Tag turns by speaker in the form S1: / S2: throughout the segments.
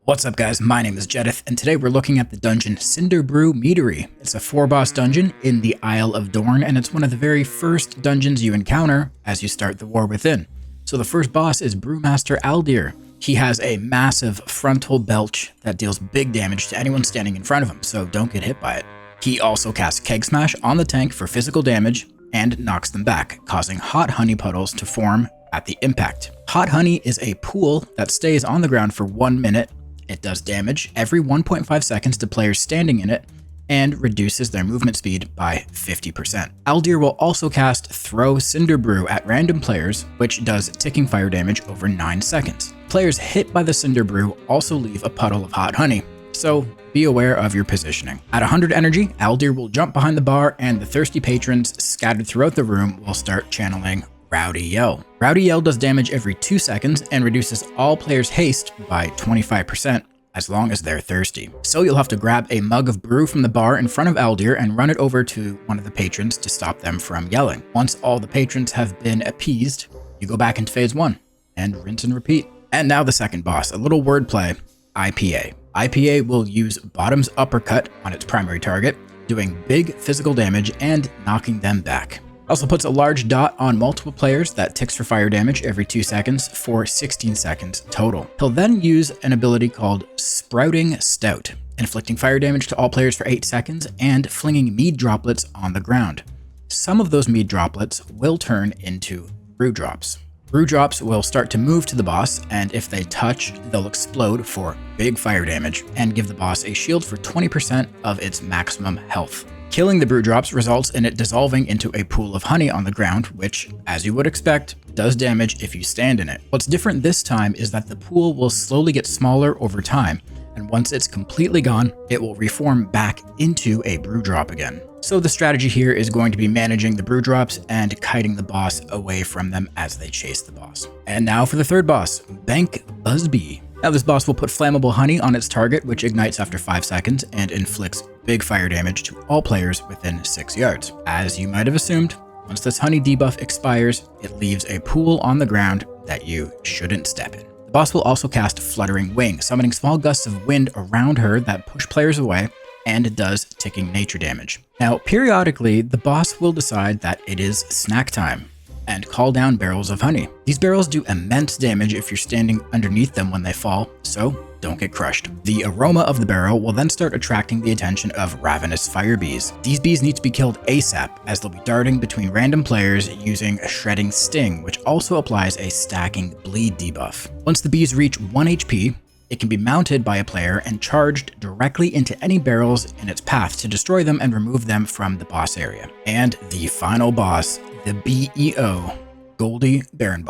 S1: What's up guys, my name is Jedith, and today we're looking at the dungeon Cinderbrew Meadery. It's a 4-boss dungeon in the Isle of Dorn, and it's one of the very first dungeons you encounter as you start the War Within. So the first boss is Brewmaster Aler. He has a massive frontal belch that deals big damage to anyone standing in front of him, so don't get hit by it. He also casts Keg Smash on the tank for physical damage and knocks them back, causing hot honey puddles to form at the impact. Hot honey is a pool that stays on the ground for 1 minute. It does damage every 1.5 seconds to players standing in it and reduces their movement speed by 50%. Aler will also cast Throw Cinderbrew at random players, which does ticking fire damage over 9 seconds. Players hit by the Cinderbrew also leave a puddle of hot honey, so be aware of your positioning. At 100 energy, Aler will jump behind the bar, and the thirsty patrons scattered throughout the room will start channeling Rowdy Yell. Rowdy Yell does damage every 2 seconds and reduces all players' haste by 25% as long as they're thirsty. So you'll have to grab a mug of brew from the bar in front of Aler and run it over to one of the patrons to stop them from yelling. Once all the patrons have been appeased, you go back into phase 1 and rinse and repeat. And now the second boss, a little wordplay, IPA. IPA will use Bottom's Uppercut on its primary target, doing big physical damage and knocking them back. Also puts a large dot on multiple players that ticks for fire damage every 2 seconds for 16 seconds total. He'll then use an ability called Sprouting Stout, inflicting fire damage to all players for 8 seconds and flinging mead droplets on the ground. Some of those mead droplets will turn into brew drops. Brew drops will start to move to the boss, and if they touch, they'll explode for big fire damage and give the boss a shield for 20% of its maximum health. Killing the brew drops results in it dissolving into a pool of honey on the ground, which, as you would expect, does damage if you stand in it. What's different this time is that the pool will slowly get smaller over time, and once it's completely gone, it will reform back into a brew drop again. So the strategy here is going to be managing the brew drops and kiting the boss away from them as they chase the boss. And now for the third boss, Bank Busby. Now this boss will put flammable honey on its target, which ignites after 5 seconds and inflicts big fire damage to all players within 6 yards. As you might have assumed, once this honey debuff expires, it leaves a pool on the ground that you shouldn't step in. The boss will also cast Fluttering Wing, summoning small gusts of wind around her that push players away and does ticking nature damage. Now, periodically, the boss will decide that it is snack time and call down barrels of honey. These barrels do immense damage if you're standing underneath them when they fall, so don't get crushed. The aroma of the barrel will then start attracting the attention of ravenous fire bees. These bees need to be killed ASAP, as they'll be darting between random players using a Shredding Sting, which also applies a stacking bleed debuff. Once the bees reach 1 HP, it can be mounted by a player and charged directly into any barrels in its path to destroy them and remove them from the boss area. And the final boss, the BEO, Goldie Baron.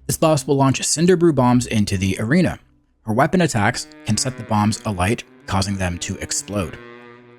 S1: This boss will launch Cinderbrew bombs into the arena. Her weapon attacks can set the bombs alight, causing them to explode.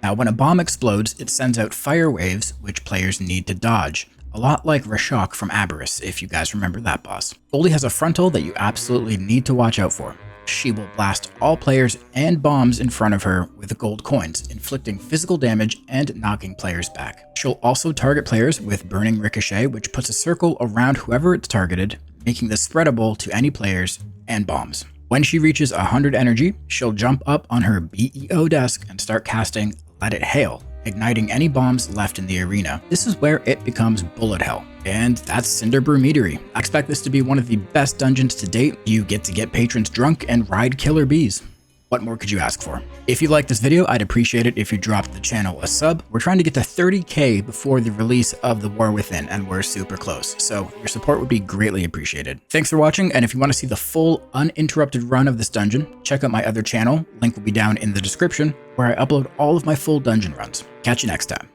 S1: Now, when a bomb explodes, it sends out fire waves, which players need to dodge. A lot like Rashok from Aberrus, if you guys remember that boss. Goldie has a frontal that you absolutely need to watch out for. She will blast all players and bombs in front of her with gold coins, inflicting physical damage and knocking players back. She'll also target players with Burning Ricochet, which puts a circle around whoever it's targeted, making this spreadable to any players and bombs. When she reaches 100 energy, she'll jump up on her BEO desk and start casting Let It Hail, igniting any bombs left in the arena. This is where it becomes bullet hell. And that's Cinderbrew Meadery. I expect this to be one of the best dungeons to date. You get to get patrons drunk and ride killer bees. What more could you ask for? If you liked this video, I'd appreciate it if you dropped the channel a sub. We're trying to get to 30K before the release of The War Within, and we're super close, so your support would be greatly appreciated. Thanks for watching, and if you want to see the full uninterrupted run of this dungeon, check out my other channel. Link will be down in the description, where I upload all of my full dungeon runs. Catch you next time.